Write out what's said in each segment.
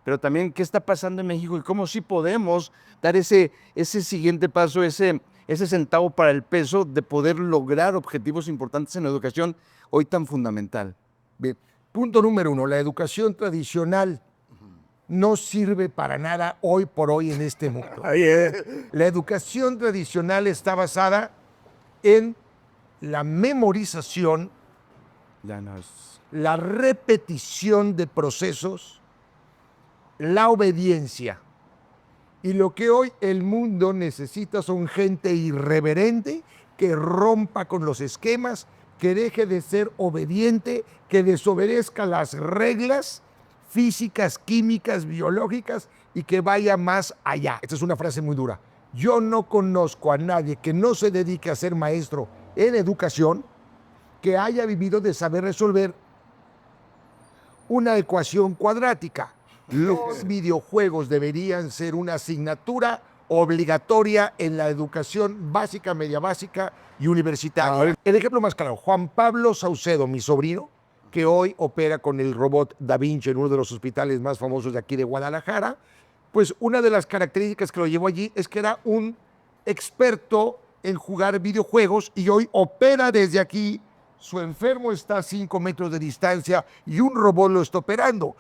pero también qué está pasando en México y cómo sí podemos dar ese siguiente paso, ese centavo para el peso de poder lograr objetivos importantes en la educación hoy tan fundamental. Bien. Punto número 1, la educación tradicional no sirve para nada hoy por hoy en este mundo. La educación tradicional está basada en la memorización, la repetición de procesos, la obediencia. Y lo que hoy el mundo necesita son gente irreverente que rompa con los esquemas, que deje de ser obediente, que desobedezca las reglas físicas, químicas, biológicas y que vaya más allá. Esta es una frase muy dura. Yo no conozco a nadie que no se dedique a ser maestro en educación que haya vivido de saber resolver una ecuación cuadrática. Los videojuegos deberían ser una asignatura obligatoria en la educación básica, media básica y universitaria. El ejemplo más claro, Juan Pablo Saucedo, mi sobrino, que hoy opera con el robot Da Vinci en uno de los hospitales más famosos de aquí de Guadalajara, pues una de las características que lo llevó allí es que era un experto en jugar videojuegos y hoy opera desde aquí. Su enfermo está a 5 metros de distancia y un robot lo está operando.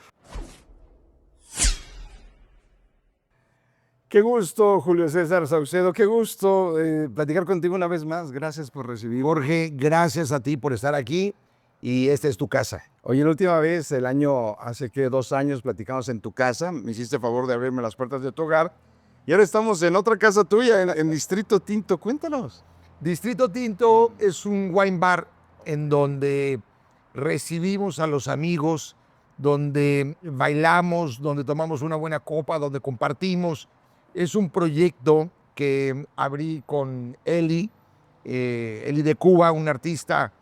Qué gusto, Julio César Saucedo, qué gusto platicar contigo una vez más. Gracias por recibirme. Jorge, gracias a ti por estar aquí y esta es tu casa. Oye, la última vez, hace 2 años, platicamos en tu casa, me hiciste favor de abrirme las puertas de tu hogar y ahora estamos en otra casa tuya, en Distrito Tinto. Cuéntanos. Distrito Tinto es un wine bar en donde recibimos a los amigos, donde bailamos, donde tomamos una buena copa, donde compartimos. Es un proyecto que abrí con Eli de Cuba, un artista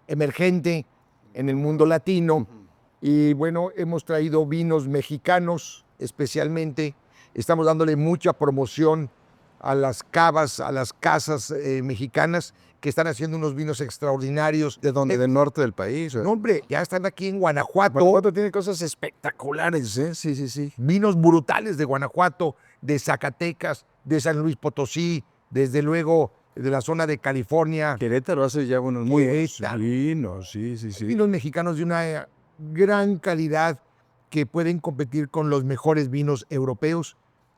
emergente en el mundo latino. Y bueno, hemos traído vinos mexicanos especialmente. Estamos dándole mucha promoción a las cavas, a las casas mexicanas que están haciendo unos vinos extraordinarios. ¿De dónde? ¿Del norte del país? No, hombre, ya están aquí en Guanajuato. Guanajuato tiene cosas espectaculares, ¿eh? Sí, sí, sí. Vinos brutales de Guanajuato, de Zacatecas, de San Luis Potosí, desde luego de la zona de California. Querétaro hace ya unos muy buenos vinos, sí, sí, sí. Vinos mexicanos de una gran calidad que pueden competir con los mejores vinos europeos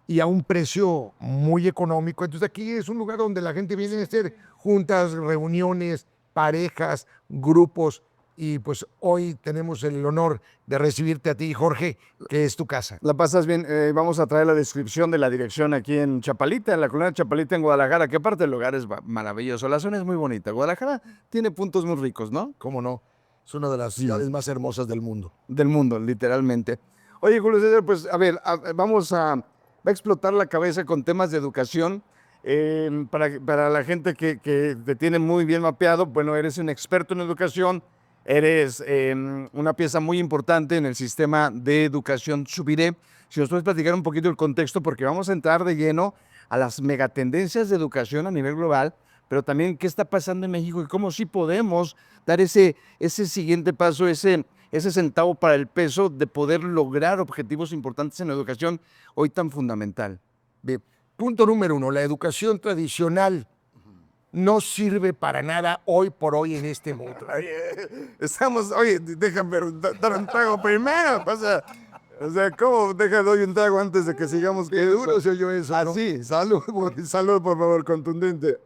y a un precio muy económico. Entonces aquí es un lugar donde la gente viene a hacer juntas, reuniones, parejas, grupos. Y pues hoy tenemos el honor de recibirte a ti, Jorge, que es tu casa. La pasas bien. Vamos a traer la descripción de la dirección aquí en Chapalita, en la colonia Chapalita, en Guadalajara, que aparte el lugar es maravilloso. La zona es muy bonita. Guadalajara tiene puntos muy ricos, ¿no? ¿Cómo no? Es una de las ciudades más hermosas del mundo. Del mundo, literalmente. Oye, Julio César, pues a ver, va a explotar la cabeza con temas de educación. Para la gente que te tiene muy bien mapeado, bueno, eres un experto en educación, eres una pieza muy importante en el sistema de educación Subiré. Si nos puedes platicar un poquito el contexto, porque vamos a entrar de lleno a las megatendencias de educación a nivel global, pero también qué está pasando en México y cómo sí podemos dar ese siguiente paso, ese centavo para el peso de poder lograr objetivos importantes en la educación hoy tan fundamental. Bien. Punto número 1, la educación tradicional no sirve para nada hoy por hoy en este mundo. Oye, déjame dar un trago primero. O sea, ¿cómo doy un trago antes de que sigamos? Qué duro se oyó eso, ¿no? Sí, salud, salud, por favor, contundente.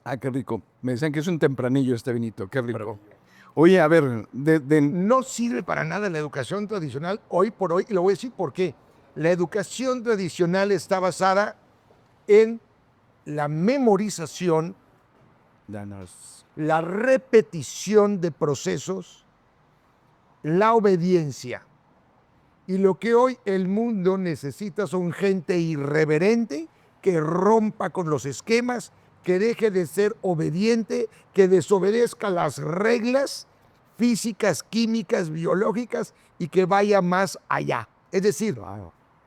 Ah, qué rico. Me decían que es un tempranillo este vinito, qué rico. Oye, a ver, no sirve para nada la educación tradicional hoy por hoy, y lo voy a decir por qué. La educación tradicional está basada en la memorización, la repetición de procesos, la obediencia. Y lo que hoy el mundo necesita son gente irreverente que rompa con los esquemas, que deje de ser obediente, que desobedezca las reglas físicas, químicas, biológicas y que vaya más allá. Es decir,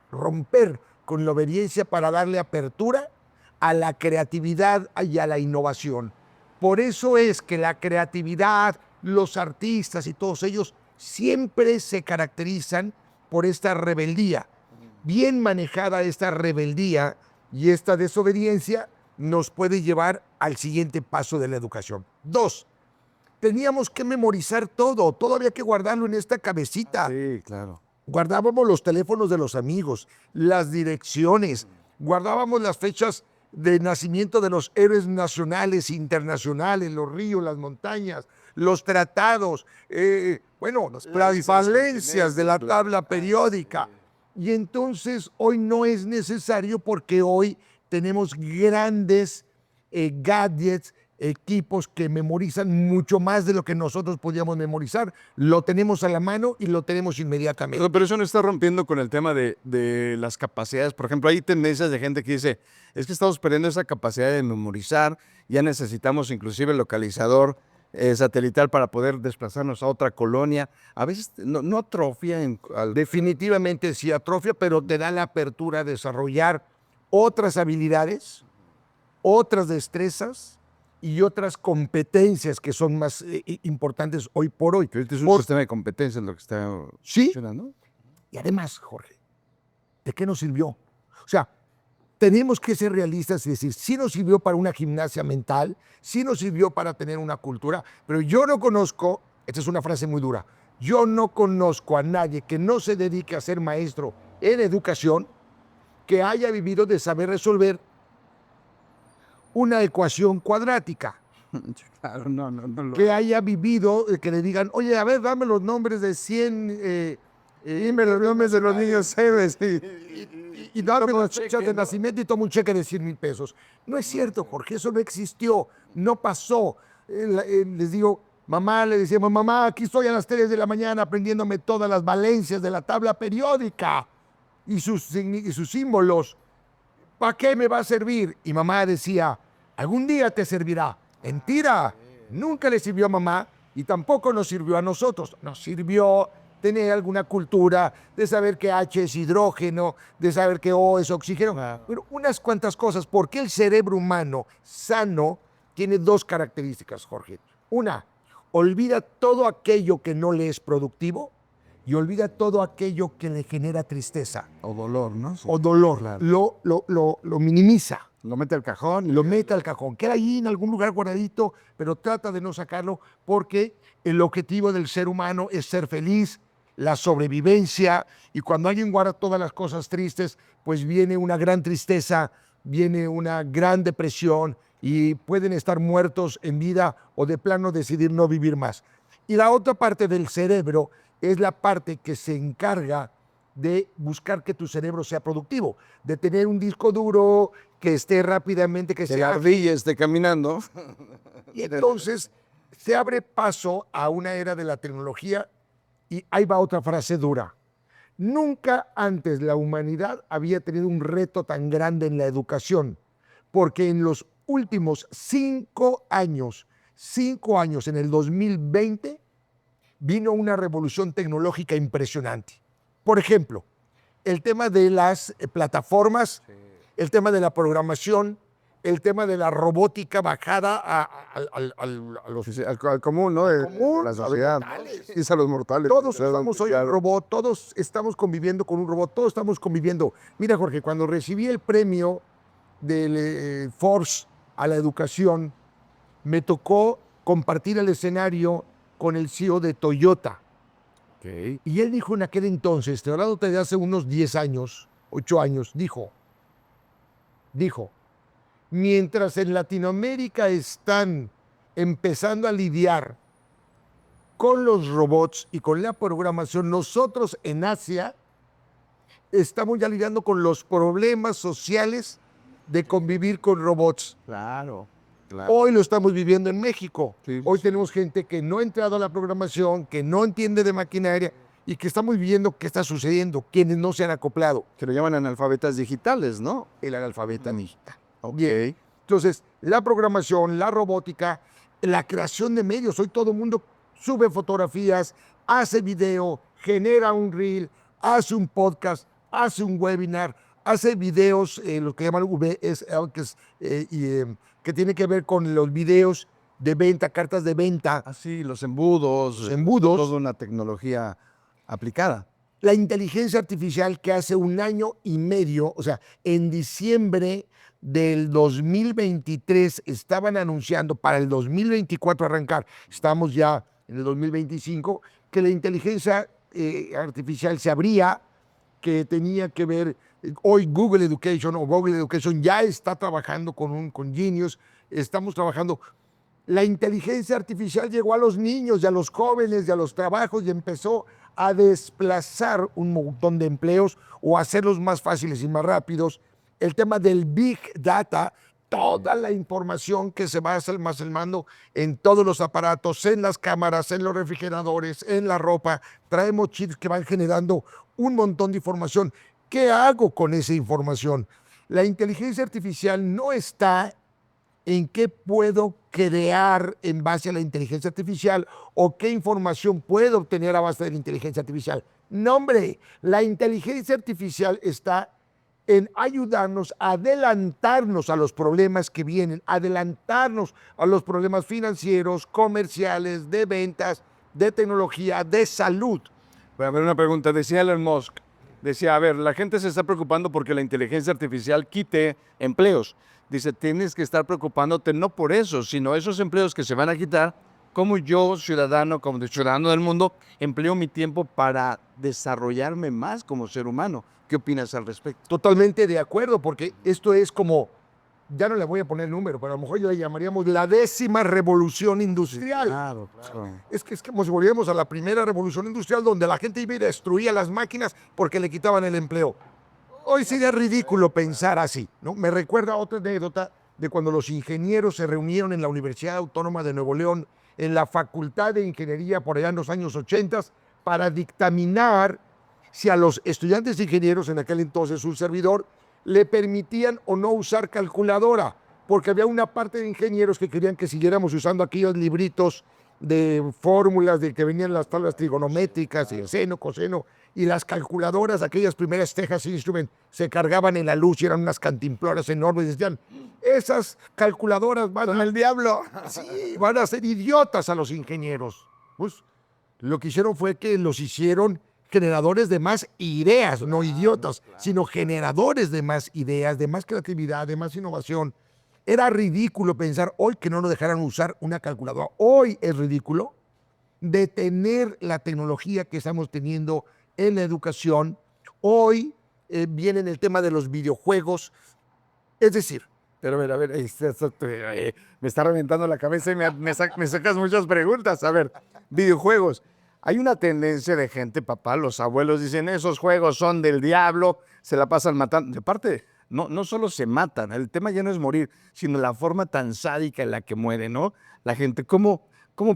romper con la obediencia para darle apertura a la creatividad y a la innovación. Por eso es que la creatividad, los artistas y todos ellos siempre se caracterizan por esta rebeldía. Bien manejada esta rebeldía y esta desobediencia nos puede llevar al siguiente paso de la educación. 2, teníamos que memorizar todo había que guardarlo en esta cabecita. Sí, claro. Guardábamos los teléfonos de los amigos, las direcciones, guardábamos las fechas de nacimiento de los héroes nacionales, internacionales, los ríos, las montañas, los tratados, las valencias de la tabla periódica. Y entonces hoy no es necesario porque hoy tenemos grandes gadgets, equipos que memorizan mucho más de lo que nosotros podíamos memorizar. Lo tenemos a la mano y lo tenemos inmediatamente. Pero eso no está rompiendo con el tema de las capacidades. Por ejemplo, hay tendencias de gente que dice, es que estamos perdiendo esa capacidad de memorizar, ya necesitamos inclusive el localizador satelital para poder desplazarnos a otra colonia. A veces no atrofia. Definitivamente sí atrofia, pero te da la apertura a desarrollar otras habilidades, otras destrezas y otras competencias que son más importantes hoy por hoy. Este es un sistema de competencias lo que está funcionando. Y además, Jorge, ¿de qué nos sirvió? O sea, tenemos que ser realistas y decir, sí nos sirvió para una gimnasia mental, sí nos sirvió para tener una cultura, pero yo no conozco, esta es una frase muy dura, yo no conozco a nadie que no se dedique a ser maestro en educación que haya vivido de saber resolver una ecuación cuadrática. Claro, no. Que haya vivido, que le digan, oye, a ver, dame los nombres de 100, dime los nombres de los niños héroes y dame las fechas de nacimiento y toma un cheque de 100,000 pesos. No es cierto, Jorge, eso no existió, no pasó. Les digo, mamá, le decíamos, mamá, aquí estoy a las 3 de la mañana aprendiéndome todas las valencias de la tabla periódica y sus símbolos. ¿Para qué me va a servir? Y mamá decía, algún día te servirá. Mentira, nunca le sirvió a mamá y tampoco nos sirvió a nosotros. Nos sirvió tener alguna cultura de saber que H es hidrógeno, de saber que O es oxígeno, pero unas cuantas cosas, porque el cerebro humano sano tiene 2 características, Jorge. Una, olvida todo aquello que no le es productivo y olvida todo aquello que le genera tristeza. O dolor, ¿no? Sí. O dolor. Claro. Lo minimiza. Lo mete al cajón. Lo mete al cajón. Queda ahí en algún lugar guardadito, pero trata de no sacarlo porque el objetivo del ser humano es ser feliz, la sobrevivencia, y cuando alguien guarda todas las cosas tristes, pues viene una gran tristeza, viene una gran depresión y pueden estar muertos en vida o de plano decidir no vivir más. Y la otra parte del cerebro es la parte que se encarga de buscar que tu cerebro sea productivo, de tener un disco duro que esté rápidamente, que la ardilla esté caminando. Y entonces se abre paso a una era de la tecnología y ahí va otra frase dura. Nunca antes la humanidad había tenido un reto tan grande en la educación, porque en los últimos 5 años, en el 2020, vino una revolución tecnológica impresionante. Por ejemplo, el tema de las plataformas, el tema de la programación, el tema de la robótica bajada al común, ¿no? común, la sociedad. Mortales. A los mortales. Todos estamos hoy un robot, todos estamos conviviendo con un robot, todos estamos conviviendo. Mira, Jorge, cuando recibí el premio del Forbes a la educación, me tocó compartir el escenario con el CEO de Toyota. Okay. Y él dijo en aquel entonces, estoy hablando de hace unos 10 años, 8 años, dijo, mientras en Latinoamérica están empezando a lidiar con los robots y con la programación, nosotros en Asia estamos ya lidiando con los problemas sociales de convivir con robots. Claro. Hoy lo estamos viviendo en México. Sí. Hoy tenemos gente que no ha entrado a la programación, que no entiende de maquinaria y que estamos viviendo qué está sucediendo, quienes no se han acoplado. Que lo llaman analfabetas digitales, ¿no? El analfabeta digital. Okay. Entonces, la programación, la robótica, la creación de medios. Hoy todo el mundo sube fotografías, hace video, genera un reel, hace un podcast, hace un webinar, hace videos, lo que llaman VSL, que tiene que ver con los videos de venta, cartas de venta, Así, los embudos. los embudos. Toda una tecnología aplicada. La inteligencia artificial que hace 1 año y medio, o sea, en diciembre del 2023 estaban anunciando para el 2024 arrancar, estamos ya en el 2025, que la inteligencia artificial se abría, que tenía que ver, hoy Google Education o Google Education ya está trabajando con Genius, estamos trabajando. La inteligencia artificial llegó a los niños y a los jóvenes y a los trabajos y empezó a desplazar un montón de empleos o a hacerlos más fáciles y más rápidos. El tema del Big Data, toda la información que se va almacenando en todos los aparatos, en las cámaras, en los refrigeradores, en la ropa. Traemos chips que van generando un montón de información. ¿Qué hago con esa información? La inteligencia artificial no está en qué puedo crear en base a la inteligencia artificial o qué información puedo obtener a base de la inteligencia artificial. No, hombre, la inteligencia artificial está en ayudarnos a adelantarnos a los problemas que vienen, adelantarnos a los problemas financieros, comerciales, de ventas, de tecnología, de salud. Voy a ver una pregunta. Decía Elon Musk, decía, a ver, la gente se está preocupando porque la inteligencia artificial quite empleos. Dice, tienes que estar preocupándote no por eso, sino esos empleos que se van a quitar, como yo, ciudadano, como ciudadano del mundo, empleo mi tiempo para desarrollarme más como ser humano. ¿Qué opinas al respecto? Totalmente de acuerdo, porque esto es como, ya no le voy a poner el número, pero a lo mejor yo le llamaríamos la 10ª revolución industrial. Claro, claro. Es que como si volviéramos a la primera revolución industrial donde la gente iba y destruía las máquinas porque le quitaban el empleo. Hoy sería ridículo pensar así, ¿no? Me recuerda a otra anécdota de cuando los ingenieros se reunieron en la Universidad Autónoma de Nuevo León, en la Facultad de Ingeniería por allá en los años 80, para dictaminar si a los estudiantes de ingenieros, en aquel entonces un servidor, le permitían o no usar calculadora, porque había una parte de ingenieros que querían que siguiéramos usando aquellos libritos de fórmulas de que venían las tablas trigonométricas, y el seno, coseno, y las calculadoras, aquellas primeras Texas Instruments, se cargaban en la luz y eran unas cantimploras enormes y decían, esas calculadoras van al diablo, sí, van a hacer idiotas a los ingenieros. Pues lo que hicieron fue que los hicieron generadores de más ideas, no idiotas, sino generadores de más ideas, de más creatividad, de más innovación. Era ridículo pensar hoy que no nos dejaran usar una calculadora. Hoy es ridículo detener la tecnología que estamos teniendo en la educación. Hoy viene el tema de los videojuegos. Es decir, Pero a ver, me está reventando la cabeza y me sacas muchas preguntas. A ver, videojuegos. Hay una tendencia de gente, papá, los abuelos dicen, esos juegos son del diablo, se la pasan matando. De parte, no solo se matan, el tema ya no es morir, sino la forma tan sádica en la que muere, ¿no? La gente, ¿cómo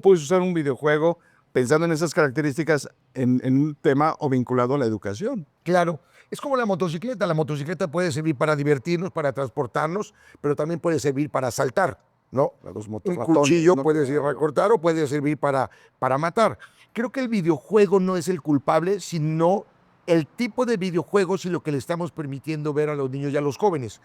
puedes usar un videojuego pensando en esas características en un tema o vinculado a la educación? claro, es como la motocicleta. La motocicleta puede servir para divertirnos, para transportarnos, pero también puede servir para asaltar, ¿no? Los Un motorratones, cuchillo ¿no? puede servir para cortar o puede servir para matar. Creo que el videojuego no es el culpable, sino el tipo de videojuegos y lo que le estamos permitiendo ver a los niños y a los jóvenes.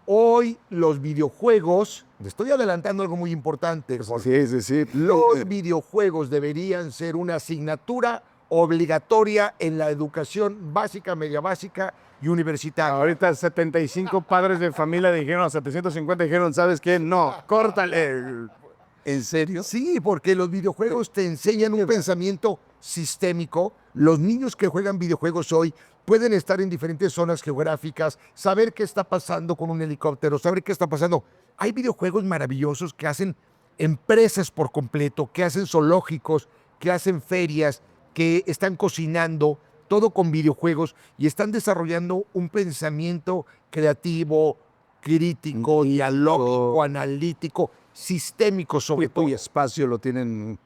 Hoy los videojuegos, le estoy adelantando algo muy importante, Jorge. Sí, sí, sí. Los videojuegos deberían ser una asignatura obligatoria en la educación básica, media básica y universitaria. Ahorita 75 padres de familia dijeron, a 750 dijeron, ¿sabes qué? No, córtale. ¿En serio? Sí, porque los videojuegos te enseñan un pensamiento sistémico. Los niños que juegan videojuegos hoy pueden estar en diferentes zonas geográficas, saber qué está pasando con un helicóptero, saber qué está pasando. Hay videojuegos maravillosos que hacen empresas por completo, que hacen zoológicos, que hacen ferias, que están cocinando, todo con videojuegos y están desarrollando un pensamiento creativo, crítico, dialógico, analítico, sistémico sobre todo. Y espacio lo tienen.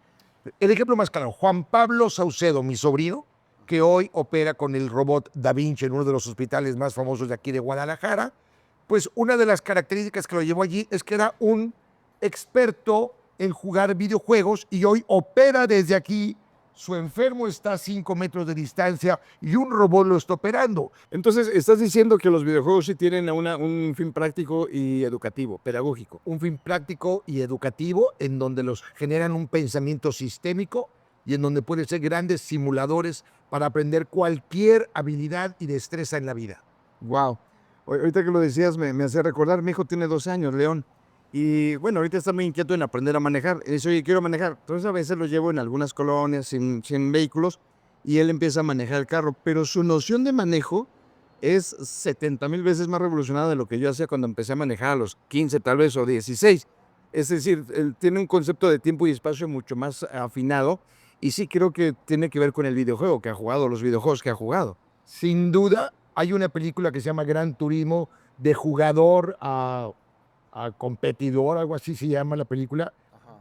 El ejemplo más claro, Juan Pablo Saucedo, mi sobrino, que hoy opera con el robot Da Vinci en uno de los hospitales más famosos de aquí de Guadalajara, pues una de las características que lo llevó allí es que era un experto en jugar videojuegos y hoy opera desde aquí su enfermo está a 5 metros de distancia y un robot lo está operando. Entonces, estás diciendo que los videojuegos sí tienen un fin práctico y educativo, pedagógico. Un fin práctico y educativo en donde los generan un pensamiento sistémico y en donde pueden ser grandes simuladores para aprender cualquier habilidad y destreza en la vida. Wow. Ahorita que lo decías me hace recordar, mi hijo tiene 12 años, León. Y bueno, ahorita está muy inquieto en aprender a manejar. Y dice, oye, quiero manejar. Entonces a veces lo llevo en algunas colonias sin vehículos y él empieza a manejar el carro. Pero su noción de manejo es 70,000 veces más revolucionada de lo que yo hacía cuando empecé a manejar a los 15 tal vez o 16. Es decir, él tiene un concepto de tiempo y espacio mucho más afinado y sí creo que tiene que ver con el videojuego que ha jugado, los videojuegos que ha jugado. Sin duda, hay una película que se llama Gran Turismo, de jugador a competidor, algo así se llama la película,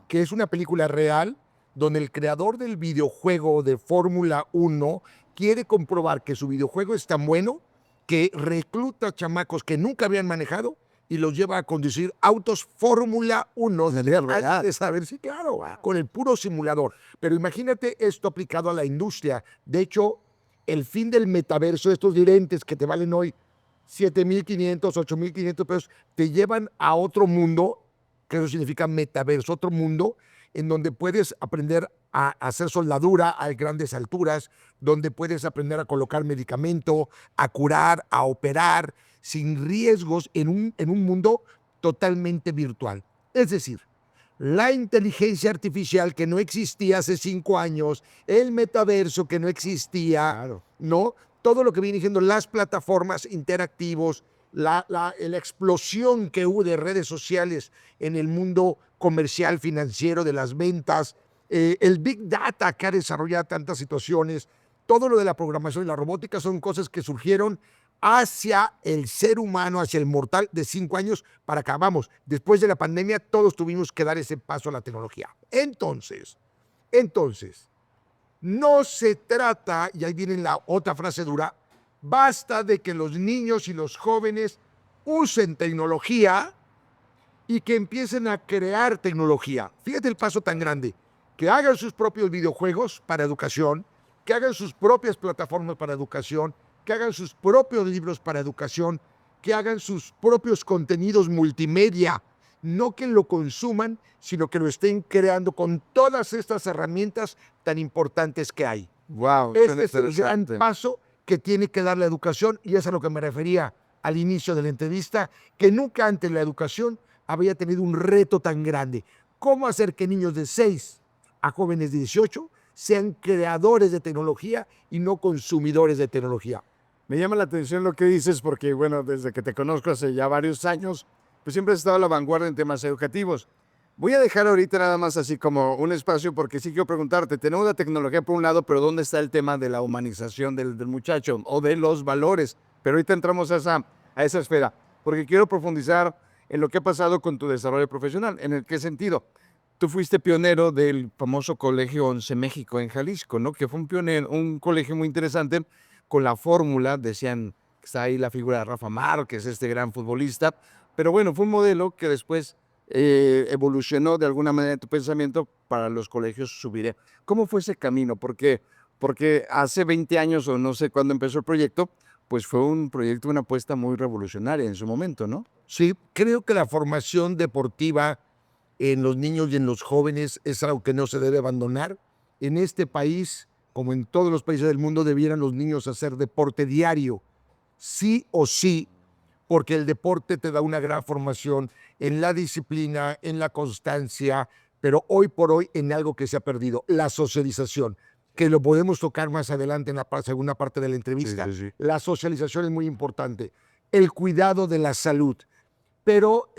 que es una película real donde el creador del videojuego de Fórmula 1 quiere comprobar que su videojuego es tan bueno que recluta chamacos que nunca habían manejado y los lleva a conducir autos Fórmula 1 ¿Verdad? de saber, sí, claro, con el puro simulador. Pero imagínate esto aplicado a la industria. De hecho, el fin del metaverso, estos lentes que te valen hoy 7,500, 8,500 pesos, te llevan a otro mundo, que eso significa metaverso, otro mundo en donde puedes aprender a hacer soldadura a grandes alturas, donde puedes aprender a colocar medicamento, a curar, a operar, sin riesgos en un mundo totalmente virtual. Es decir, la inteligencia artificial que no existía hace 5 años, el metaverso que no existía, Claro. ¿no? Todo lo que viene siendo las plataformas interactivos, la explosión que hubo de redes sociales en el mundo comercial, financiero, de las ventas, el Big Data que ha desarrollado tantas situaciones, todo lo de la programación y la robótica son cosas que surgieron hacia el ser humano, hacia el mortal de 5 años para acá. Vamos, después de la pandemia todos tuvimos que dar ese paso a la tecnología. Entonces, no se trata, y ahí viene la otra frase dura, basta de que los niños y los jóvenes usen tecnología y que empiecen a crear tecnología. Fíjate el paso tan grande, que hagan sus propios videojuegos para educación, que hagan sus propias plataformas para educación, que hagan sus propios libros para educación, que hagan sus propios contenidos multimedia, no que lo consuman, sino que lo estén creando con todas estas herramientas tan importantes que hay. Wow. Este es el gran paso que tiene que dar la educación, y es a lo que me refería al inicio de la entrevista, que nunca antes la educación había tenido un reto tan grande. ¿Cómo hacer que niños de 6 a jóvenes de 18 sean creadores de tecnología y no consumidores de tecnología? Me llama la atención lo que dices porque, bueno, desde que te conozco hace ya varios años, pues siempre has estado a la vanguardia en temas educativos. Voy a dejar ahorita nada más así como un espacio porque sí quiero preguntarte, tenemos la tecnología por un lado, pero ¿dónde está el tema de la humanización del muchacho o de los valores? Pero ahorita entramos a esa esfera, porque quiero profundizar en lo que ha pasado con tu desarrollo profesional. ¿En qué sentido? Tú fuiste pionero del famoso Colegio 11 México en Jalisco, ¿no? Que fue un colegio muy interesante con la fórmula, decían que está ahí la figura de Rafa Márquez, este gran futbolista, pero bueno, fue un modelo que después evolucionó de alguna manera en tu pensamiento para los colegios Subiré. ¿Cómo fue ese camino? Porque hace 20 años o no sé cuándo empezó el proyecto, pues fue un proyecto, una apuesta muy revolucionaria en su momento, ¿no? Sí, creo que la formación deportiva en los niños y en los jóvenes es algo que no se debe abandonar. En este país, como en todos los países del mundo, debieran los niños hacer deporte diario, sí o sí, porque el deporte te da una gran formación en la disciplina, en la constancia, pero hoy por hoy en algo que se ha perdido, la socialización, que lo podemos tocar más adelante en la segunda parte de la entrevista. Sí. La socialización es muy importante, el cuidado de la salud, pero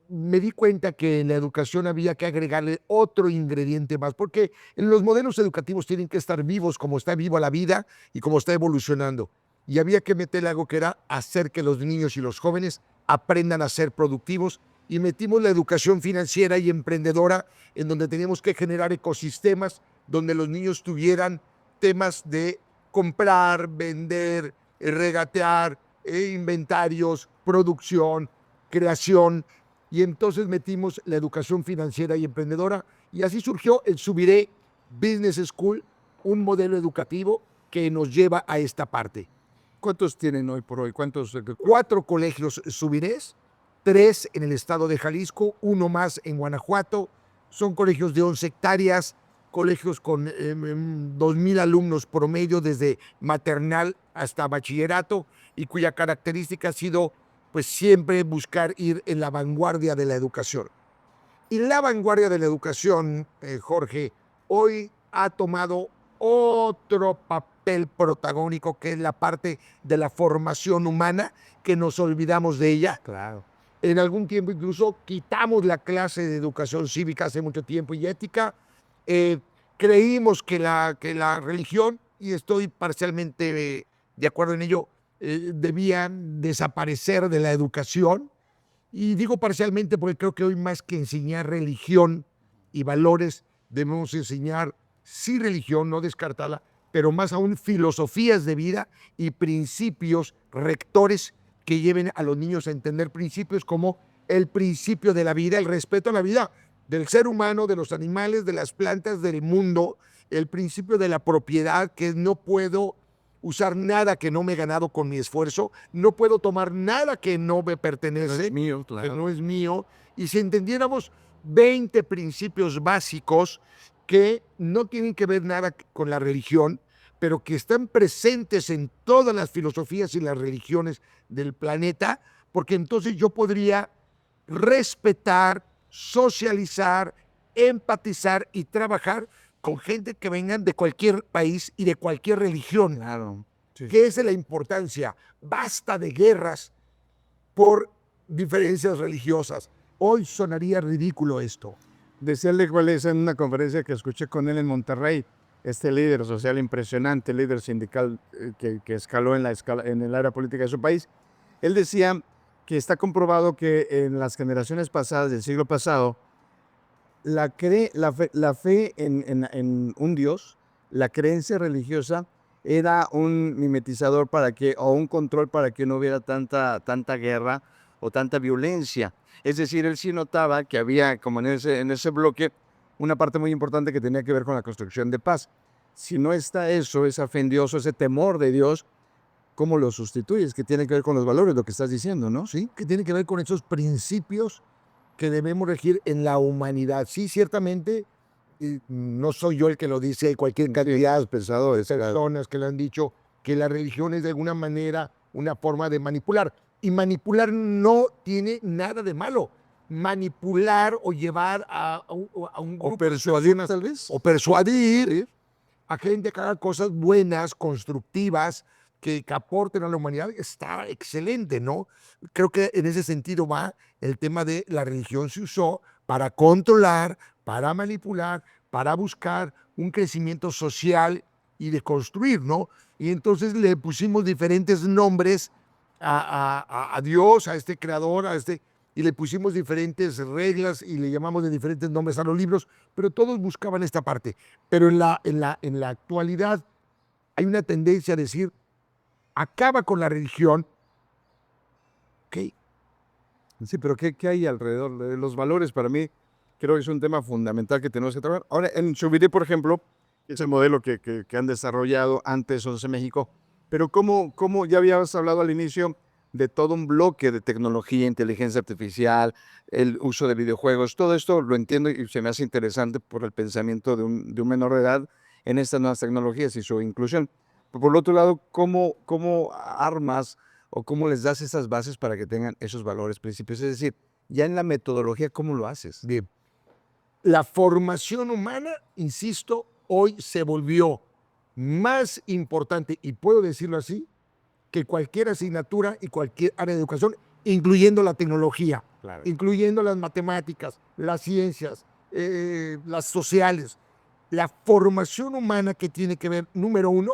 me di cuenta que en la educación había que agregarle otro ingrediente más, porque en los modelos educativos tienen que estar vivos como está viva la vida y como está evolucionando. Y había que meterle algo que era hacer que los niños y los jóvenes aprendan a ser productivos, y metimos la educación financiera y emprendedora, en donde teníamos que generar ecosistemas donde los niños tuvieran temas de comprar, vender, regatear, inventarios, producción, creación, y entonces metimos la educación financiera y emprendedora, y así surgió el Subiré Business School, un modelo educativo que nos lleva a esta parte. ¿Cuántos tienen hoy por hoy? ¿Cuántos? 4 colegios subirés, 3 en el estado de Jalisco, 1 más en Guanajuato. Son colegios de 11 hectáreas, colegios con 2,000 alumnos promedio desde maternal hasta bachillerato y cuya característica ha sido pues siempre buscar ir en la vanguardia de la educación. Y la vanguardia de la educación, Jorge, hoy ha tomado otro papel protagónico que es la parte de la formación humana, que nos olvidamos de ella. Claro. En algún tiempo incluso quitamos la clase de educación cívica hace mucho tiempo y ética. Creímos que la religión, y estoy parcialmente de acuerdo en ello, debían desaparecer de la educación. Y digo parcialmente porque creo que hoy más que enseñar religión y valores, debemos enseñar, sí, religión, no descartarla, pero más aún filosofías de vida y principios rectores que lleven a los niños a entender principios como el principio de la vida, el respeto a la vida del ser humano, de los animales, de las plantas, del mundo, el principio de la propiedad, que no puedo usar nada que no me he ganado con mi esfuerzo, no puedo tomar nada que no me pertenece, No es mío, que claro. no es mío, y si entendiéramos 20 principios básicos que no tienen que ver nada con la religión, pero que están presentes en todas las filosofías y las religiones del planeta, porque entonces yo podría respetar, socializar, empatizar y trabajar con gente que vengan de cualquier país y de cualquier religión. Claro. Sí. ¿Qué es de la importancia? Basta de guerras por diferencias religiosas. Hoy sonaría ridículo esto. Decía Lech Walesa en una conferencia que escuché con él en Monterrey, este líder social impresionante, líder sindical que escaló en el área política de su país. Él decía que está comprobado que en las generaciones pasadas, del siglo pasado, la fe en un Dios, la creencia religiosa, era un mimetizador o un control para que no hubiera tanta guerra o tanta violencia. Es decir, él sí notaba que había, como en ese bloque, una parte muy importante que tenía que ver con la construcción de paz. Si no está eso, esa fe en Dios o ese temor de Dios, ¿cómo lo sustituyes? Que tiene que ver con los valores, lo que estás diciendo, ¿no? Sí, que tiene que ver con esos principios que debemos regir en la humanidad. Sí, ciertamente, no soy yo el que lo dice, hay cualquier cantidad de personas que le han dicho que la religión es de alguna manera una forma de manipular. Y manipular no tiene nada de malo. Manipular o llevar a un grupo, O persuadir, tal vez. o persuadir a gente que haga cosas buenas, constructivas, que aporten a la humanidad, está excelente, ¿no? Creo que en ese sentido va el tema de la religión. Se usó para controlar, para manipular, para buscar un crecimiento social y de construir, ¿no? Y entonces le pusimos diferentes nombres a Dios, a este creador, y le pusimos diferentes reglas y le llamamos de diferentes nombres a los libros, pero todos buscaban esta parte. Pero en la actualidad hay una tendencia a decir, acaba con la religión. Okay. Sí, pero ¿qué hay alrededor de los valores? Para mí, creo que es un tema fundamental que tenemos que trabajar. Ahora, en Chubiré, por ejemplo, es el modelo que han desarrollado antes 11 México, pero ¿cómo ya habías hablado al inicio de todo un bloque de tecnología, inteligencia artificial, el uso de videojuegos? Todo esto lo entiendo y se me hace interesante por el pensamiento de un menor de edad en estas nuevas tecnologías y su inclusión. Por el otro lado, ¿cómo armas o cómo les das esas bases para que tengan esos valores, principios? Es decir, ya en la metodología, ¿cómo lo haces? Bien. La formación humana, insisto, hoy se volvió más importante, y puedo decirlo así, que cualquier asignatura y cualquier área de educación, incluyendo la tecnología, Claro. incluyendo las matemáticas, las ciencias, las sociales. La formación humana que tiene que ver, número uno,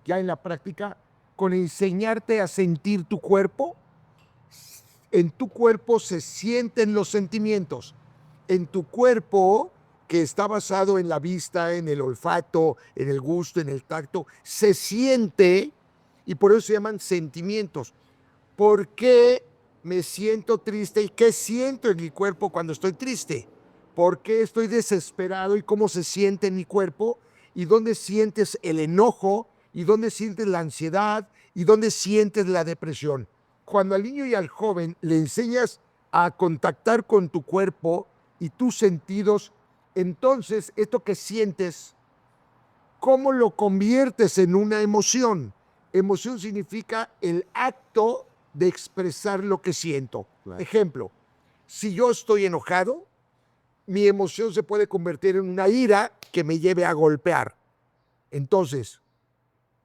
ya en la práctica, con enseñarte a sentir tu cuerpo. En tu cuerpo se sienten los sentimientos. En tu cuerpo, que está basado en la vista, en el olfato, en el gusto, en el tacto, se siente, y por eso se llaman sentimientos. ¿Por qué me siento triste y qué siento en mi cuerpo cuando estoy triste? ¿Por qué estoy desesperado y cómo se siente en mi cuerpo? y dónde sientes el enojo, y dónde sientes la ansiedad, y dónde sientes la depresión. Cuando al niño y al joven le enseñas a contactar con tu cuerpo y tus sentidos, entonces esto que sientes, ¿cómo lo conviertes en una emoción? Emoción significa el acto de expresar lo que siento. Claro. Ejemplo, si yo estoy enojado, mi emoción se puede convertir en una ira que me lleve a golpear. Entonces,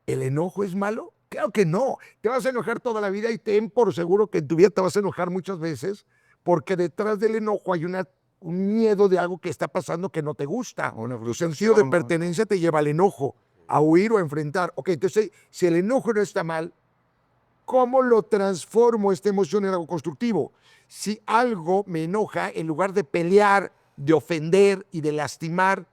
¿el enojo es malo? Claro que no. Te vas a enojar toda la vida y ten por seguro que en tu vida te vas a enojar muchas veces porque detrás del enojo hay un miedo de algo que está pasando que no te gusta. Tu sentido de pertenencia te lleva al enojo, a huir o a enfrentar. Ok, entonces, si el enojo no está mal, ¿cómo lo transformo esta emoción en algo constructivo? Si algo me enoja, en lugar de pelear, de ofender y de lastimar,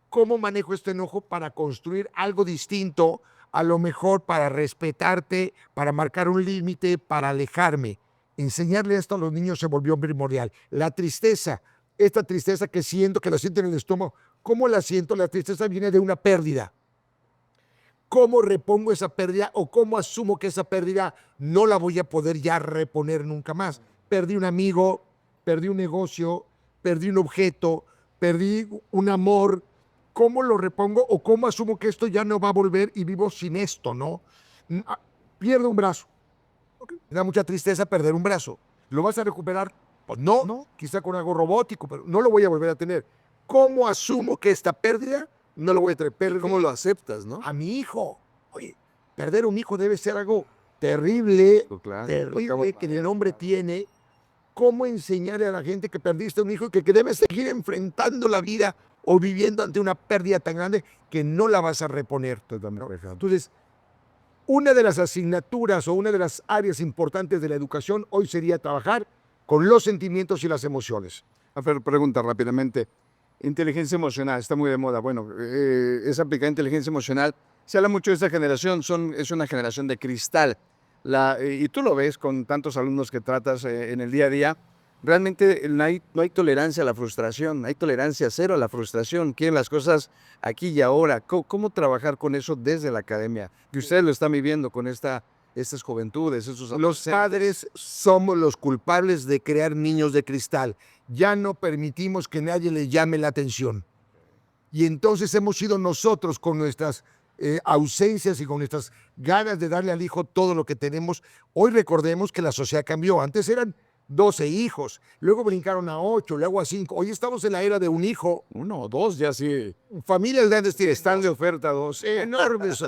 ¿cómo manejo este enojo para construir algo distinto? A lo mejor para respetarte, para marcar un límite, para alejarme. Enseñarle esto a los niños se volvió primordial. La tristeza, esta tristeza que siento, que la siento en el estómago, ¿cómo la siento? La tristeza viene de una pérdida. ¿Cómo repongo esa pérdida o cómo asumo que esa pérdida no la voy a poder ya reponer nunca más? Perdí un amigo, perdí un negocio, perdí un objeto, perdí un amor. ¿Cómo lo repongo o cómo asumo que esto ya no va a volver y vivo sin esto, no? Pierdo un brazo. Okay. Me da mucha tristeza perder un brazo. ¿Lo vas a recuperar? Pues no, quizá con algo robótico, pero no lo voy a volver a tener. ¿Cómo asumo que esta pérdida no lo voy a tener? ¿Cómo lo aceptas, no? A mi hijo. Oye, perder un hijo debe ser algo terrible, Claro. terrible que el hombre tiene. ¿Cómo enseñarle a la gente que perdiste un hijo y que debes seguir enfrentando la vida o viviendo ante una pérdida tan grande que no la vas a reponer? Entonces, una de las asignaturas o una de las áreas importantes de la educación hoy sería trabajar con los sentimientos y las emociones. A ver, pregunta rápidamente. Inteligencia emocional, está muy de moda. Bueno, es aplicada inteligencia emocional. Se habla mucho de esta generación, es una generación de cristal. Y tú lo ves con tantos alumnos que tratas en el día a día. Realmente no hay tolerancia a la frustración, hay tolerancia cero a la frustración. Quieren las cosas aquí y ahora. ¿Cómo trabajar con eso desde la academia? Que ustedes lo están viviendo con estas juventudes, esos Los padres somos los culpables de crear niños de cristal. Ya no permitimos que nadie les llame la atención. Y entonces hemos sido nosotros con nuestras ausencias y con nuestras ganas de darle al hijo todo lo que tenemos. Hoy recordemos que la sociedad cambió. Antes eran 12 hijos, luego brincaron a 8, luego a 5. Hoy estamos en la era de un hijo. 1 o 2 ya sí. Familias grandes tienen Están de oferta 2. enormes.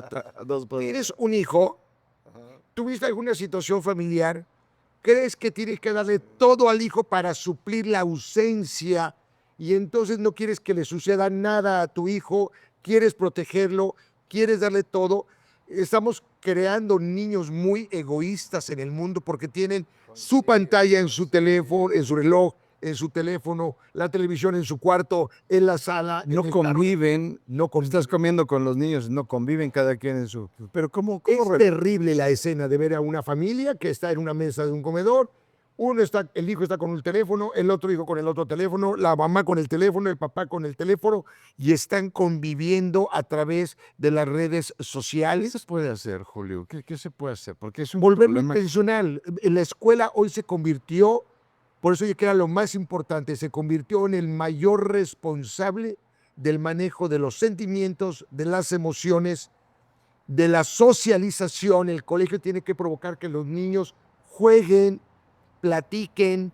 Tienes un hijo, tuviste alguna situación familiar, crees que tienes que darle todo al hijo para suplir la ausencia y entonces no quieres que le suceda nada a tu hijo, quieres protegerlo, quieres darle todo. Estamos creando niños muy egoístas en el mundo porque tienen su pantalla en su teléfono, en su reloj, en su teléfono, la televisión en su cuarto, en la sala. No conviven, estás comiendo con los niños, no conviven cada quien en su... Pero ¿cómo Es terrible la escena de ver a una familia que está en una mesa de un comedor, el hijo está con un teléfono, el otro hijo con el otro teléfono, la mamá con el teléfono, el papá con el teléfono, y están conviviendo a través de las redes sociales. ¿Qué se puede hacer, Julio? ¿Qué se puede hacer? Porque es un Volverlo problema. intencional. En la escuela hoy se convirtió, por eso yo creo que era lo más importante, se convirtió en el mayor responsable del manejo de los sentimientos, de las emociones, de la socialización. El colegio tiene que provocar que los niños jueguen, platiquen,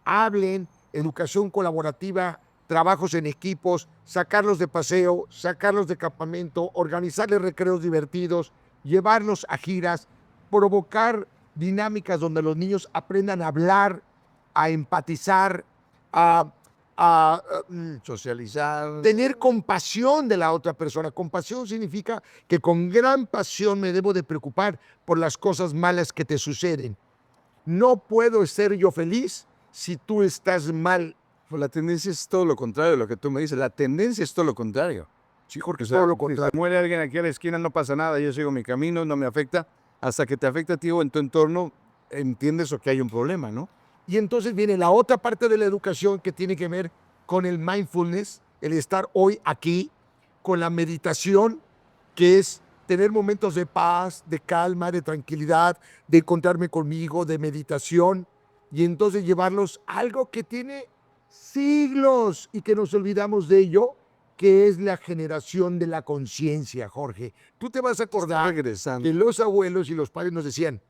hablen, educación colaborativa, trabajos en equipos, sacarlos de paseo, sacarlos de campamento, organizarles recreos divertidos, llevarlos a giras, provocar dinámicas donde los niños aprendan a hablar, a empatizar, a Socializar. tener compasión de la otra persona. Compasión significa que con gran pasión me debo de preocupar por las cosas malas que te suceden. No puedo ser yo feliz si tú estás mal. Pues la tendencia es todo lo contrario de lo que tú me dices. La tendencia es todo lo contrario. Sí, Jorge, O sea, todo lo si contrario. muere alguien aquí a la esquina, no pasa nada, yo sigo mi camino, no me afecta. Hasta que te afecta a ti o en tu entorno, entiendes o que hay un problema, ¿no? Y entonces viene la otra parte de la educación que tiene que ver con el mindfulness, el estar hoy aquí, con la meditación, que es tener momentos de paz, de calma, de tranquilidad, de encontrarme conmigo, de meditación, y entonces llevarlos a algo que tiene siglos y que nos olvidamos de ello, que es la generación de la conciencia, Jorge. Tú te vas a acordar que los abuelos y los padres nos decían,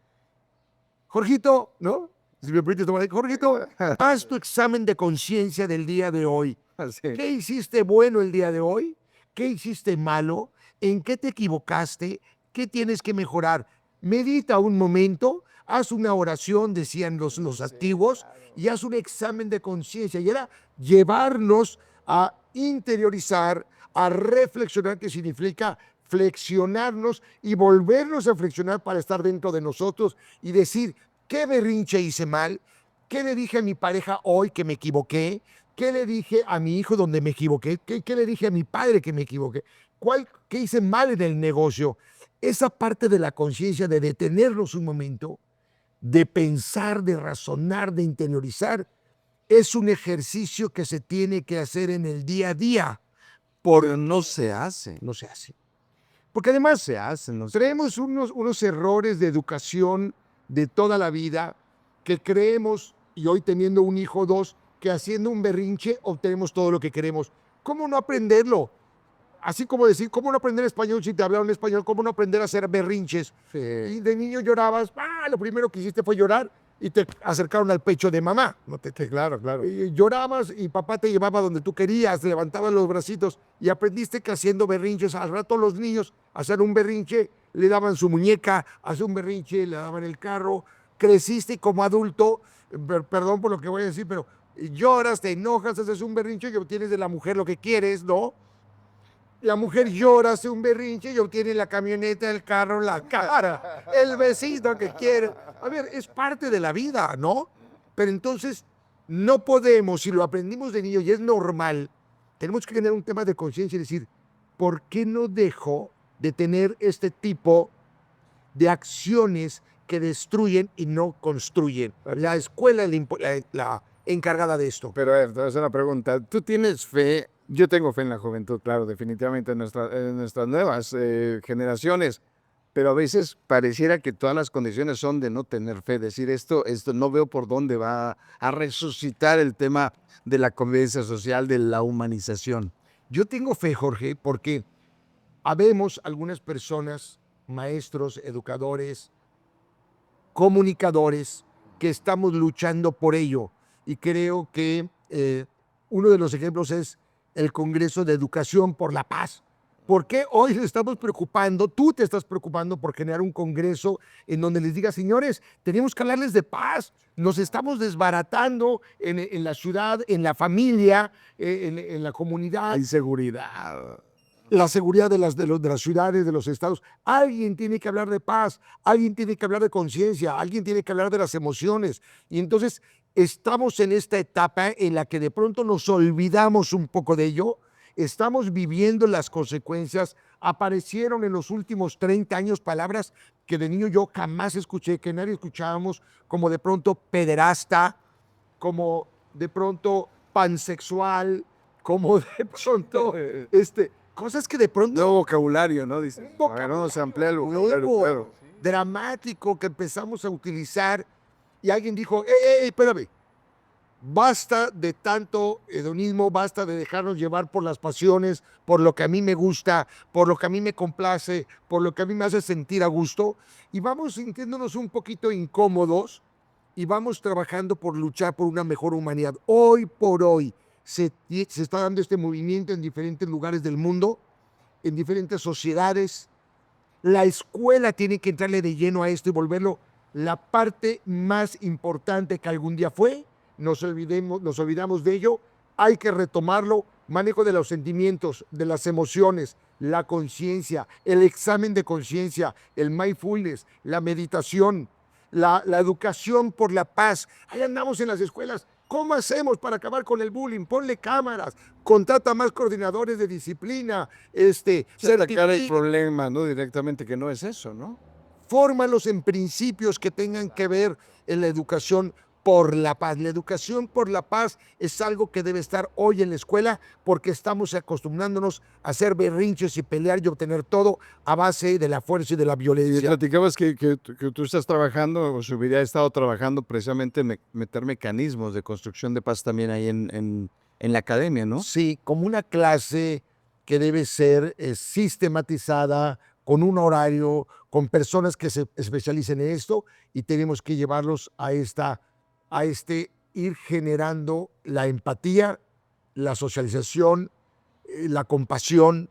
Jorgito, ¿no? Si me permites tomar, Jorgito, haz tu examen de conciencia del día de hoy. ¿Qué hiciste bueno el día de hoy? ¿Qué hiciste malo? ¿En qué te equivocaste? ¿Qué tienes que mejorar? Medita un momento, haz una oración, decían los antiguos, y haz un examen de conciencia. Y era llevarnos a interiorizar, a reflexionar, que significa flexionarnos y volvernos a flexionar para estar dentro de nosotros y decir, ¿qué berrinche hice mal? ¿Qué le dije a mi pareja hoy que me equivoqué? ¿Qué le dije a mi hijo donde me equivoqué? ¿Qué le dije a mi padre que me equivoqué? ¿Qué hice mal en el negocio? Esa parte de la conciencia, de detenernos un momento, de pensar, de razonar, de interiorizar, es un ejercicio que se tiene que hacer en el día a día. Pero no se hace. No se hace. Porque además traemos unos errores de educación de toda la vida que creemos, y hoy teniendo un hijo o dos, que haciendo un berrinche obtenemos todo lo que queremos. ¿Cómo no aprenderlo? Así como decir, ¿cómo no aprender español si te hablaron español? ¿Cómo no aprender a hacer berrinches? Sí. Y de niño llorabas, lo primero que hiciste fue llorar y te acercaron al pecho de mamá. Claro, claro. Y llorabas y papá te llevaba donde tú querías, levantabas los bracitos y aprendiste que haciendo berrinches, al rato los niños hacían un berrinche, le daban su muñeca, hacían un berrinche, le daban el carro. Creciste como adulto, perdón por lo que voy a decir, pero lloras, te enojas, haces un berrinche y obtienes de la mujer lo que quieres, ¿no? La mujer llora, hace un berrinche y obtiene la camioneta, el carro, la cara, el besito que quiere. A ver, es parte de la vida, ¿no? Pero entonces no podemos, si lo aprendimos de niño y es normal, tenemos que tener un tema de conciencia y decir, ¿por qué no dejo de tener este tipo de acciones que destruyen y no construyen? La escuela es la encargada de esto. Pero a ver, te voy a hacer una pregunta. ¿Tú tienes fe? Yo tengo fe en la juventud, claro, definitivamente en nuestras nuevas generaciones, pero a veces pareciera que todas las condiciones son de no tener fe. Decir esto no veo por dónde va a resucitar el tema de la convivencia social, de la humanización. Yo tengo fe, Jorge, porque habemos algunas personas, maestros, educadores, comunicadores, que estamos luchando por ello. Y creo que uno de los ejemplos es el Congreso de Educación por la Paz. ¿Por qué hoy nos estamos preocupando? Tú te estás preocupando por generar un congreso en donde les diga, señores, tenemos que hablarles de paz. Nos estamos desbaratando en la ciudad, en la familia, en la comunidad. Inseguridad. La seguridad de las ciudades, de los estados. Alguien tiene que hablar de paz, alguien tiene que hablar de conciencia, alguien tiene que hablar de las emociones. Y entonces estamos en esta etapa en la que de pronto nos olvidamos un poco de ello, estamos viviendo las consecuencias. Aparecieron en los últimos 30 años palabras que de niño yo jamás escuché, que nadie escuchábamos, como de pronto pederasta, como de pronto pansexual, como de pronto cosas que de pronto... Nuevo vocabulario, ¿no? Dice, no se amplía el vocabulario. Dramático que empezamos a utilizar y alguien dijo, espérame, basta de tanto hedonismo, basta de dejarnos llevar por las pasiones, por lo que a mí me gusta, por lo que a mí me complace, por lo que a mí me hace sentir a gusto, y vamos sintiéndonos un poquito incómodos y vamos trabajando por luchar por una mejor humanidad. Hoy por hoy se está dando este movimiento en diferentes lugares del mundo, en diferentes sociedades. La escuela tiene que entrarle de lleno a esto y volverlo la parte más importante que algún día fue. Nos olvidamos de ello, hay que retomarlo. Manejo de los sentimientos, de las emociones, la conciencia, el examen de conciencia, el mindfulness, la meditación, la educación por la paz. Ahí andamos en las escuelas. ¿Cómo hacemos para acabar con el bullying? Ponle cámaras, contrata más coordinadores de disciplina. Sacar el problema, ¿no? Directamente, que no es eso, ¿no? Fórmalos en principios que tengan que ver en la educación por la paz. La educación por la paz es algo que debe estar hoy en la escuela porque estamos acostumbrándonos a hacer berrinches y pelear y obtener todo a base de la fuerza y de la Si violencia. platicabas que tú estás trabajando, o su vida ha estado trabajando precisamente meter mecanismos de construcción de paz también ahí en la academia, ¿no? Sí, como una clase que debe ser sistematizada, con un horario, con personas que se especialicen en esto y tenemos que llevarlos a ir generando la empatía, la socialización, la compasión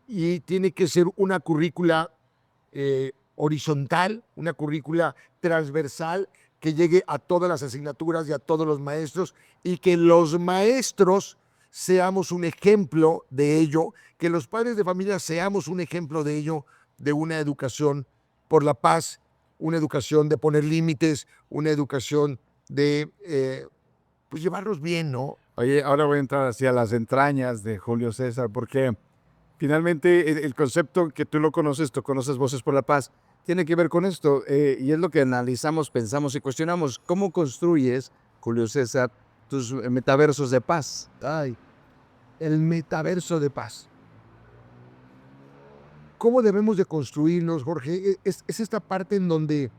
y tiene que ser una currícula horizontal, una currícula transversal que llegue a todas las asignaturas y a todos los maestros y que los maestros seamos un ejemplo de ello, que los padres de familia seamos un ejemplo de ello, de una educación por la paz, una educación de poner límites, una educación de pues llevarlos bien, ¿no? Oye, ahora voy a entrar hacia las entrañas de Julio César, porque finalmente el concepto que tú conoces Voces por la Paz, tiene que ver con esto, y es lo que analizamos, pensamos y cuestionamos. ¿Cómo construyes, Julio César, tus metaversos de paz? Ay, el metaverso de paz. ¿Cómo debemos de construirnos, Jorge? Es esta parte en donde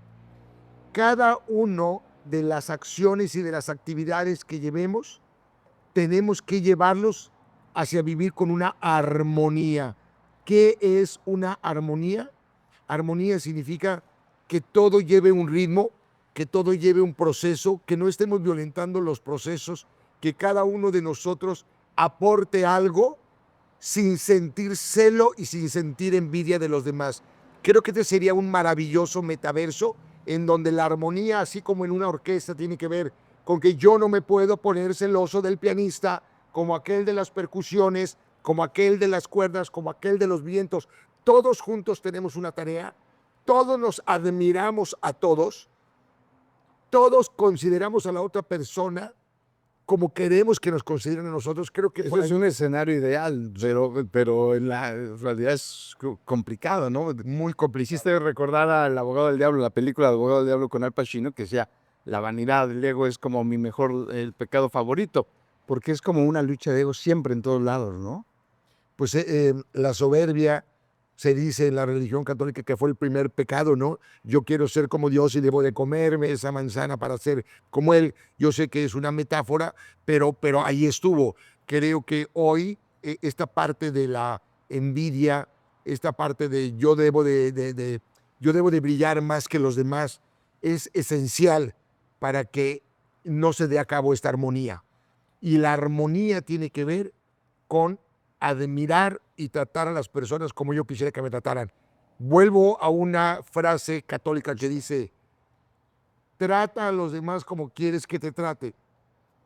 cada uno de las acciones y de las actividades que llevemos, tenemos que llevarlos hacia vivir con una armonía. ¿Qué es una armonía? Armonía significa que todo lleve un ritmo, que todo lleve un proceso, que no estemos violentando los procesos, que cada uno de nosotros aporte algo sin sentir celo y sin sentir envidia de los demás. Creo que este sería un maravilloso metaverso en donde la armonía, así como en una orquesta, tiene que ver con que yo no me puedo poner celoso del pianista, como aquel de las percusiones, como aquel de las cuerdas, como aquel de los vientos. Todos juntos tenemos una tarea, todos nos admiramos a todos, todos consideramos a la otra persona como queremos que nos consideren a nosotros. Creo que Eso es un escenario ideal, pero en la realidad es complicado, ¿no? muy complicado. Hiciste recordar al Abogado del Diablo, la película del Abogado del Diablo con Al Pacino, que decía, la vanidad, el ego es como mi mejor, el pecado favorito, porque es como una lucha de ego siempre en todos lados, ¿no? Pues la soberbia se dice en la religión católica que fue el primer pecado, ¿no? Yo quiero ser como Dios y debo de comerme esa manzana para ser como Él. Yo sé que es una metáfora, pero ahí estuvo. Creo que hoy esta parte de la envidia, esta parte de yo debo de brillar más que los demás, es esencial para que no se dé a cabo esta armonía. Y la armonía tiene que ver con admirar y tratar a las personas como yo quisiera que me trataran. Vuelvo a una frase católica que dice, trata a los demás como quieres que te trate.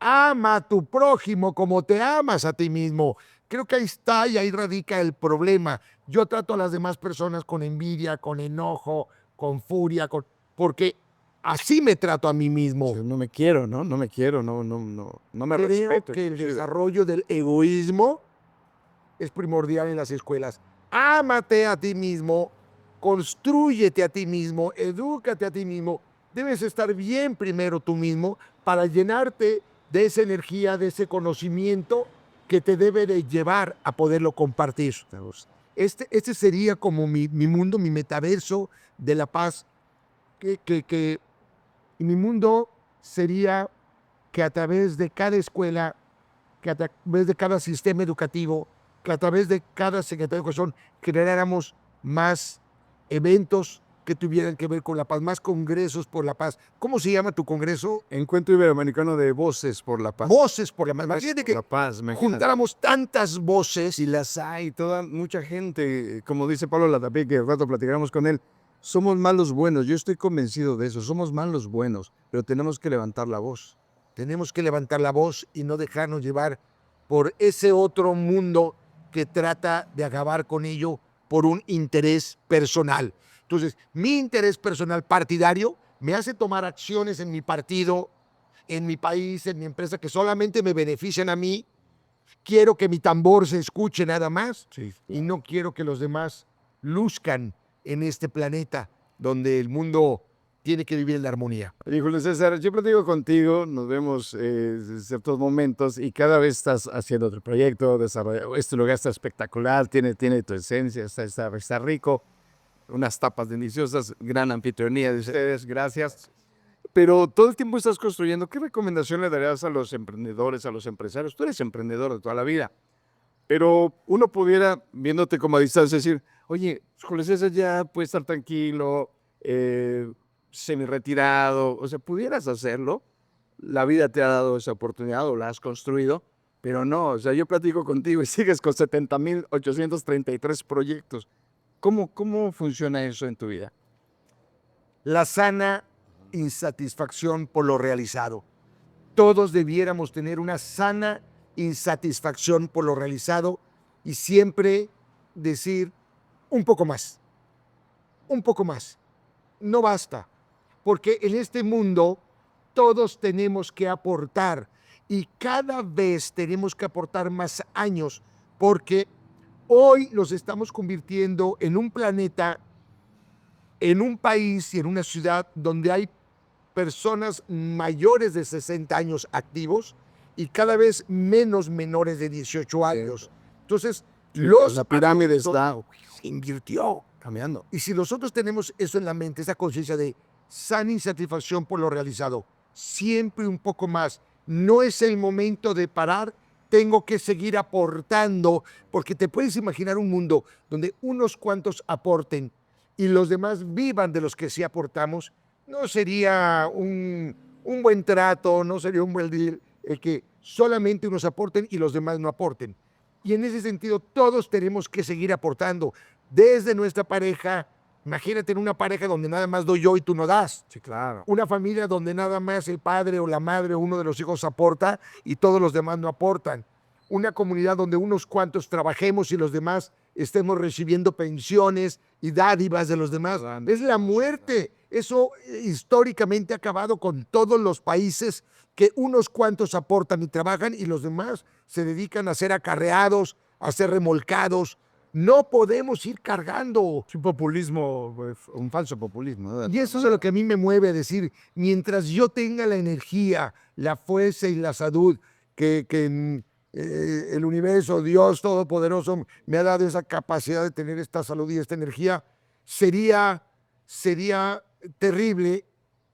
Ama a tu prójimo como te amas a ti mismo. Creo que ahí está y ahí radica el problema. Yo trato a las demás personas con envidia, con enojo, con furia, porque así me trato a mí mismo. No me quiero, ¿no? No me quiero, no me Creo respeto. que el desarrollo del egoísmo es primordial en las escuelas. Ámate a ti mismo, constrúyete a ti mismo, edúcate a ti mismo. Debes estar bien primero tú mismo para llenarte de esa energía, de ese conocimiento que te debe de llevar a poderlo compartir. Este sería como mi mundo, mi metaverso de la paz. Y mi mundo sería que a través de cada escuela, que a través de cada sistema educativo, que a través de cada secretario de Educación creáramos más eventos que tuvieran que ver con la paz, más congresos por la paz. ¿Cómo se llama tu congreso? Encuentro Iberoamericano de Voces por la Paz. Voces por la paz. Imagínate que La paz, imagínate. juntáramos tantas voces. Y las hay, mucha gente, como dice Pablo Latapie, que al rato platicaremos con él, somos malos buenos, yo estoy convencido de eso, somos malos buenos, pero tenemos que levantar la voz. Tenemos que levantar la voz y no dejarnos llevar por ese otro mundo que trata de acabar con ello por un interés personal. Entonces, mi interés personal partidario me hace tomar acciones en mi partido, en mi país, en mi empresa, que solamente me benefician a mí. Quiero que mi tambor se escuche nada más y no quiero que los demás luzcan en este planeta donde el mundo tiene que vivir en la armonía. Oye, Julio César, yo platico contigo, nos vemos en ciertos momentos y cada vez estás haciendo otro proyecto, desarrollando. Este lugar está espectacular, tiene tu esencia, está rico, unas tapas deliciosas, gran anfitrionía de ustedes, gracias. Pero todo el tiempo estás construyendo. ¿Qué recomendación le darías a los emprendedores, a los empresarios? Tú eres emprendedor de toda la vida, pero uno pudiera, viéndote como a distancia, decir, oye, Julio César ya puede estar tranquilo, semi-retirado, o sea, pudieras hacerlo, la vida te ha dado esa oportunidad o la has construido, pero no, o sea, yo platico contigo y sigues con 70,833 proyectos. ¿Cómo funciona eso en tu vida? La sana insatisfacción por lo realizado. Todos debiéramos tener una sana insatisfacción por lo realizado y siempre decir un poco más, un poco más. No basta, porque en este mundo todos tenemos que aportar y cada vez tenemos que aportar más años porque hoy nos estamos convirtiendo en un planeta, en un país y en una ciudad donde hay personas mayores de 60 años activos y cada vez menos menores de 18 años. Entonces, La pirámide está se invirtió. cambiando. Y si nosotros tenemos eso en la mente, esa conciencia de sana insatisfacción por lo realizado, siempre un poco más, no es el momento de parar, tengo que seguir aportando, porque te puedes imaginar un mundo donde unos cuantos aporten y los demás vivan de los que sí aportamos. No sería un buen trato, no sería un buen deal el que solamente unos aporten y los demás no aporten. Y en ese sentido, todos tenemos que seguir aportando. Desde nuestra pareja, imagínate en una pareja donde nada más doy yo y tú no das. Sí, claro. Una familia donde nada más el padre o la madre o uno de los hijos aporta y todos los demás no aportan. Una comunidad donde unos cuantos trabajemos y los demás estemos recibiendo pensiones y dádivas de los demás. Es la muerte. Eso históricamente ha acabado con todos los países que unos cuantos aportan y trabajan y los demás se dedican a ser acarreados, a ser remolcados. No podemos ir cargando. Es un populismo, un falso populismo, ¿no? Y eso es lo que a mí me mueve a decir, mientras yo tenga la energía, la fuerza y la salud que el universo, Dios Todopoderoso, me ha dado esa capacidad de tener esta salud y esta energía, sería terrible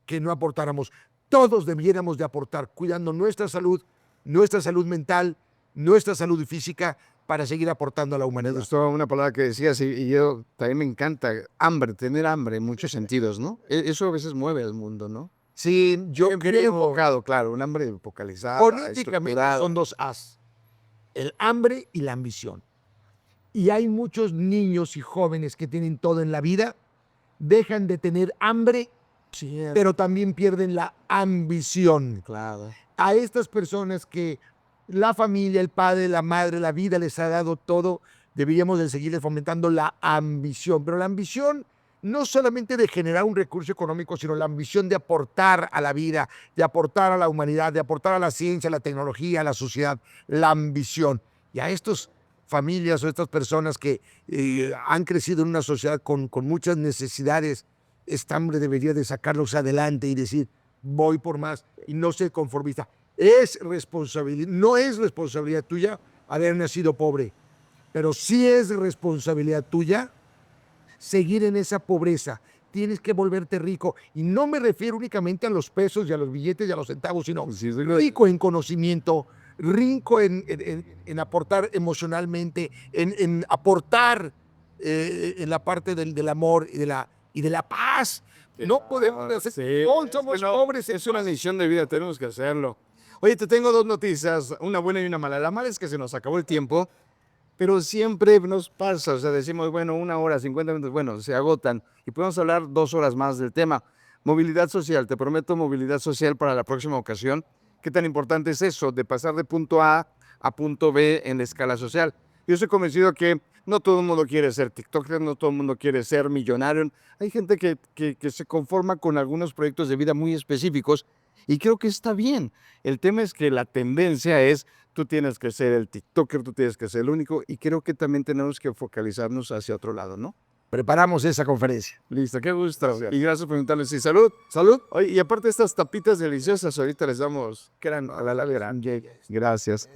que no aportáramos. Todos debiéramos de aportar, cuidando nuestra salud mental, nuestra salud física, para seguir aportando a la Me humanidad. gustó una palabra que decías y yo también me encanta, hambre, tener hambre en muchos sentidos, ¿no? Eso a veces mueve al mundo, ¿no? Sí, yo Bien creo, enfocado, claro, un hambre focalizado, políticamente estructurado. son dos As, el hambre y la ambición. Y hay muchos niños y jóvenes que tienen todo en la vida, dejan de tener hambre, pero también pierden la ambición. Claro. A estas personas que la familia, el padre, la madre, la vida les ha dado todo, deberíamos de seguirles fomentando la ambición. Pero la ambición no solamente de generar un recurso económico, sino la ambición de aportar a la vida, de aportar a la humanidad, de aportar a la ciencia, a la tecnología, a la sociedad, la ambición. Y a estas familias o estas personas que han crecido en una sociedad con muchas necesidades, esta hambre debería de sacarlos adelante y decir, voy por más y no ser conformista. No es responsabilidad tuya haber nacido pobre, pero sí es responsabilidad tuya seguir en esa pobreza. Tienes que volverte rico. Y no me refiero únicamente a los pesos y a los billetes y a los centavos, sino rico en conocimiento, rico en aportar emocionalmente, en aportar en la parte del amor y de la paz. No podemos hacer, Sí, todos somos pobres. es una misión de vida, tenemos que hacerlo. Oye, te tengo dos noticias, una buena y una mala. La mala es que se nos acabó el tiempo, pero siempre nos pasa, o sea, decimos, bueno, 1 hora, 50 minutos, bueno, se agotan y podemos hablar 2 horas más del tema. Movilidad social, te prometo movilidad social para la próxima ocasión. ¿Qué tan importante es eso de pasar de punto A punto B en la escala social? Yo estoy convencido que no todo el mundo quiere ser TikToker, no todo el mundo quiere ser millonario. Hay gente que se conforma con algunos proyectos de vida muy específicos y creo que está bien. El tema es que la tendencia es, tú tienes que ser el TikToker, tú tienes que ser el único y creo que también tenemos que focalizarnos hacia otro lado, ¿no? preparamos esa conferencia. Listo, qué gusto. Y gracias por preguntarles. Sí, salud. Salud. Oye, y aparte de estas tapitas deliciosas, ahorita les damos, que eran a la larga. Gracias.